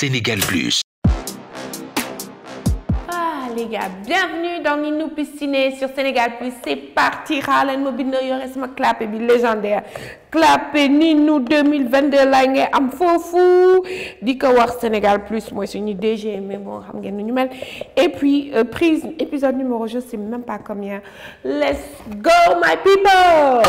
Sénégal Plus. Ah les gars, bienvenue dans Ninou Pisciné sur Sénégal Plus. C'est parti, xaaral ma bind yore sama clapé bi légendaire clapé Ninou 2022 laa ngay am foofu di ko wax Sénégal Plus mooy suñu DG mais bon xam ngeen nu ñu mel. Et puis prise épisode numéro je sais même pas combien. Let's go my people.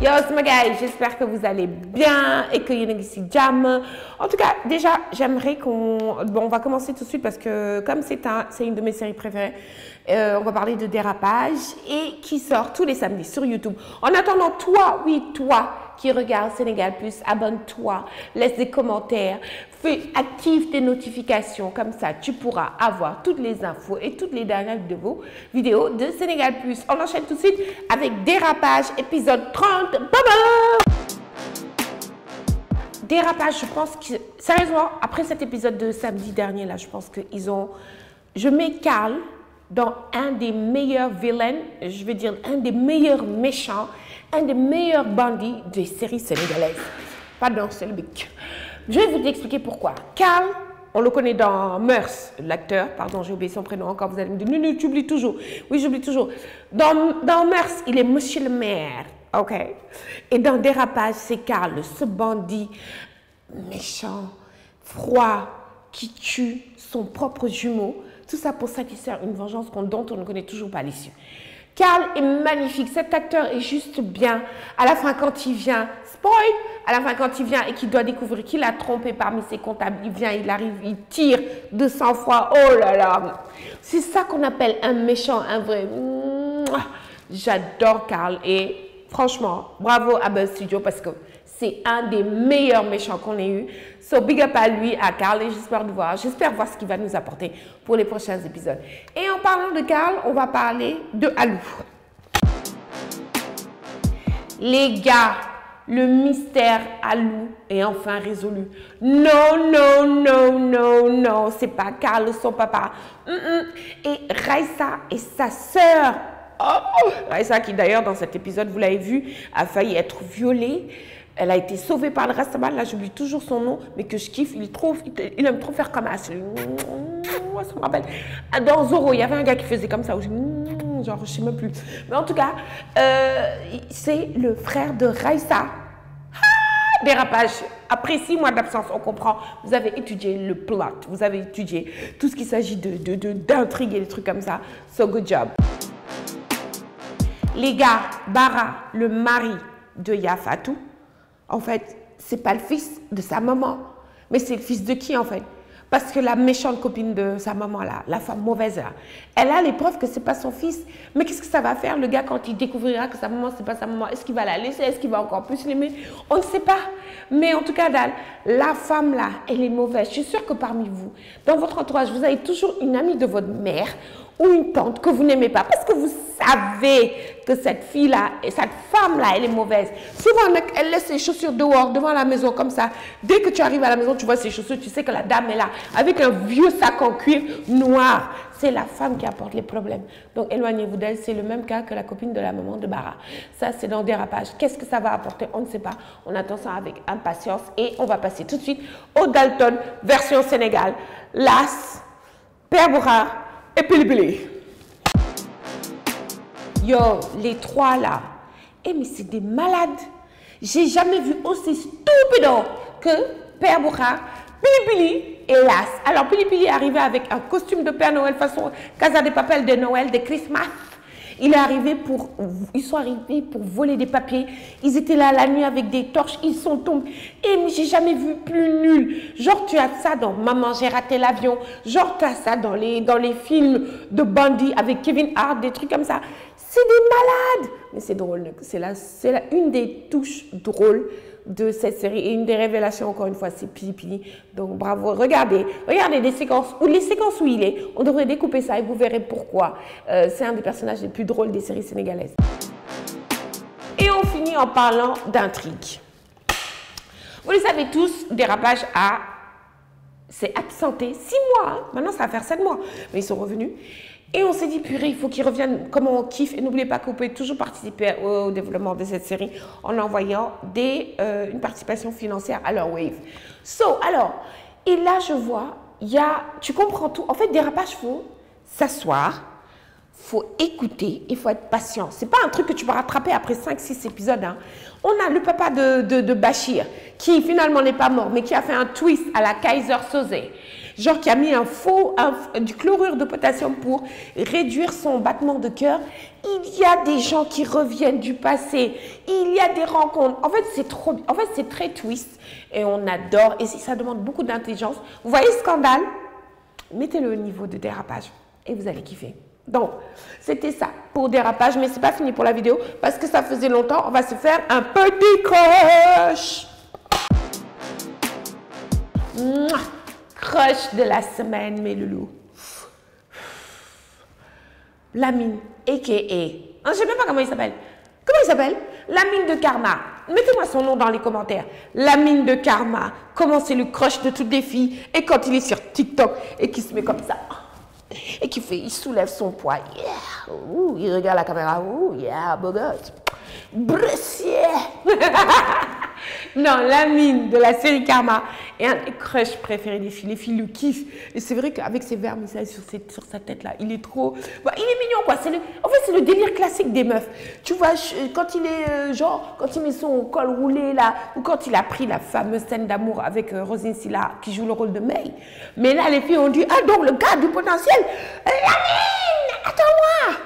Yo sama gars yi, j'espère que vous allez bien et que yéen a ngi ci jàmm. En tout cas, déjà, j'aimerais on va commencer tout de suite parce que comme c'est une de mes séries préférées, on va parler de Dérapage et qui sort tous les samedis sur YouTube. En attendant, toi, oui, toi qui regarde Sénégal Plus, abonne-toi, laisse des commentaires, active tes notifications, comme ça tu pourras avoir toutes les infos et toutes les dernières vidéos de Sénégal Plus. On enchaîne tout de suite avec Dérapage, épisode 30. Baba! Dérapage, je pense que, sérieusement, après cet épisode de samedi dernier, là, je pense qu'ils ont... Je mets Carl dans un des meilleurs vilains, je vais dire un des meilleurs méchants, un des meilleurs bandits des séries sénégalaises. Pardon, c'est le bic. Je vais vous expliquer pourquoi. Carl, on le connaît dans Mœurs, l'acteur. Pardon, j'ai oublié son prénom encore. Vous allez me dire, non, tu oublies toujours. Oui, j'oublie toujours. Dans Mœurs, il est monsieur le maire. OK. Et dans Dérapage, c'est Carl, ce bandit méchant, froid, qui tue son propre jumeau. Tout ça pour satisfaire une vengeance dont on ne connaît toujours pas l'issue. Carl est magnifique, cet acteur est juste bien. À la fin, quand il vient, spoil, à la fin, quand il vient et qu'il doit découvrir qu'il a trompé parmi ses comptables, il vient, il arrive, il tire de sang-froid. Oh là là, c'est ça qu'on appelle un méchant, un vrai. J'adore Carl et franchement, bravo à Buzz Studio parce que c'est un des meilleurs méchants qu'on ait eu. So big up à lui, à Carl, et j'espère voir ce qu'il va nous apporter pour les prochains épisodes. Et en parlant de Carl, on va parler de Alou. Les gars, le mystère Alou est enfin résolu. Non, non, non, non, non, c'est pas Carl, son papa. Et Raissa et sa sœur. Oh, Raissa qui d'ailleurs dans cet épisode, vous l'avez vu, a failli être violée. Elle a été sauvée par le Rastaman, là j'oublie toujours son nom, mais que je kiffe, il aime trop faire comme ça. Ça me rappelle. Dans Zorro, il y avait un gars qui faisait comme ça, où genre je sais même plus. Mais en tout cas, c'est le frère de Raissa. Ah, Dérapage. Après 6 mois d'absence, on comprend, vous avez étudié le plot, vous avez étudié tout ce qu'il s'agit d'intrigue et des trucs comme ça. So good job. Les gars, Bara, le mari de Yafatou, en fait, c'est pas le fils de sa maman, mais c'est le fils de qui en fait? Parce que la méchante copine de sa maman là, la femme mauvaise là, elle a les preuves que c'est pas son fils. Mais qu'est-ce que ça va faire le gars quand il découvrira que sa maman c'est pas sa maman? Est-ce qu'il va la laisser? Est-ce qu'il va encore plus l'aimer? On ne sait pas. Mais en tout cas, la femme là, elle est mauvaise. Je suis sûre que parmi vous, dans votre entourage, vous avez toujours une amie de votre mère ou une tante que vous n'aimez pas parce que vous savez que cette fille-là et cette femme-là, elle est mauvaise. Souvent, elle laisse ses chaussures dehors, devant la maison, comme ça. Dès que tu arrives à la maison, tu vois ses chaussures, tu sais que la dame est là, avec un vieux sac en cuir noir. C'est la femme qui apporte les problèmes. Donc, éloignez-vous d'elle. C'est le même cas que la copine de la maman de Bara. Ça, c'est dans Dérapage. Qu'est-ce que ça va apporter? On ne sait pas. On attend ça avec impatience. Et on va passer tout de suite au Dalton, version Sénégal. Las, Père Bourra et Pili Pili. Yo, les trois là. Eh mais c'est des malades. J'ai jamais vu aussi stupido que Père Bourra, Pili Pili et Las. Alors Pili Pili est arrivé avec un costume de Père Noël façon Casa de Papel de Noël, de Christmas. Ils sont arrivés pour voler des papiers. Ils étaient là la nuit avec des torches. Ils sont tombés. Et mais j'ai jamais vu plus nul. Genre tu as ça dans Maman j'ai raté l'avion. Genre tu as ça dans les films de bandits avec Kevin Hart, des trucs comme ça. C'est des malades. Mais c'est drôle. C'est une des touches drôles de cette série et une des révélations encore une fois c'est Pili Pili. Donc bravo, regardez des séquences les séquences où il est, on devrait découper ça et vous verrez pourquoi c'est un des personnages les plus drôles des séries sénégalaises. Et on finit en parlant d'intrigue. Vous le savez tous, Dérapage s'est absenté 6 mois, hein. Maintenant ça va faire 7 mois, mais ils sont revenus Et on s'est dit, purée, il faut qu'ils reviennent, comme on kiffe. Et n'oubliez pas que vous pouvez toujours participer au développement de cette série en envoyant une participation financière à leur Wave. Alors, et là, je vois, tu comprends tout. En fait, dérapage, il faut s'asseoir, il faut écouter, il faut être patient. Ce n'est pas un truc que tu vas rattraper après 5-6 épisodes. Hein. On a le papa de Bachir, qui finalement n'est pas mort, mais qui a fait un twist à la Kaiser Soze. Genre qui a mis du chlorure de potassium pour réduire son battement de cœur. Il y a des gens qui reviennent du passé. Il y a des rencontres. En fait, c'est très twist et on adore. Et ça demande beaucoup d'intelligence. Vous voyez Scandale? Mettez-le au niveau de dérapage et vous allez kiffer. Donc, c'était ça pour dérapage, mais c'est pas fini pour la vidéo parce que ça faisait longtemps. On va se faire un petit crush. Mouah. Crush de la semaine, mes loulous. Lamine, a.k.a. Je ne sais même pas comment il s'appelle. Comment il s'appelle? Lamine de Karma. Mettez-moi son nom dans les commentaires. Lamine de Karma. Comment c'est le crush de toutes les filles. Et quand il est sur TikTok et qu'il se met comme ça. Et il soulève son poids. Yeah. Ouh, il regarde la caméra. Ouh, yeah, beau gosse. Brussier. Non, Lamine de la série Karma est un des crushs préférés des filles. Les filles le kiffent. Et c'est vrai qu'avec ses vermicelles sur sa tête là, il est trop... Bon, il est mignon quoi. En fait, c'est le délire classique des meufs. Tu vois, quand il est quand il met son col roulé là, ou quand il a pris la fameuse scène d'amour avec Rosine Silla qui joue le rôle de May. Mais là, les filles ont dit, ah donc le gars du potentiel, Lamine, attends-moi.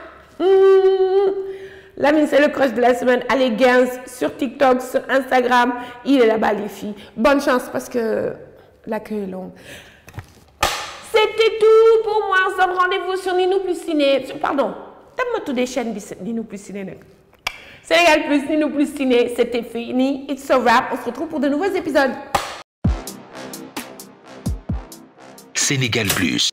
Lamine, c'est le crush de la semaine. Allez, Gains, sur TikTok, sur Instagram. Il est là-bas, les filles. Bonne chance parce que la queue est longue. C'était tout pour moi. On se donne rendez-vous sur Ninou Plus Ciné. Pardon, t'as toutes des chaînes Ninou Plus Ciné. Sénégal Plus, Ninou Plus Ciné. C'était fini. It's a wrap. On se retrouve pour de nouveaux épisodes. Sénégal Plus.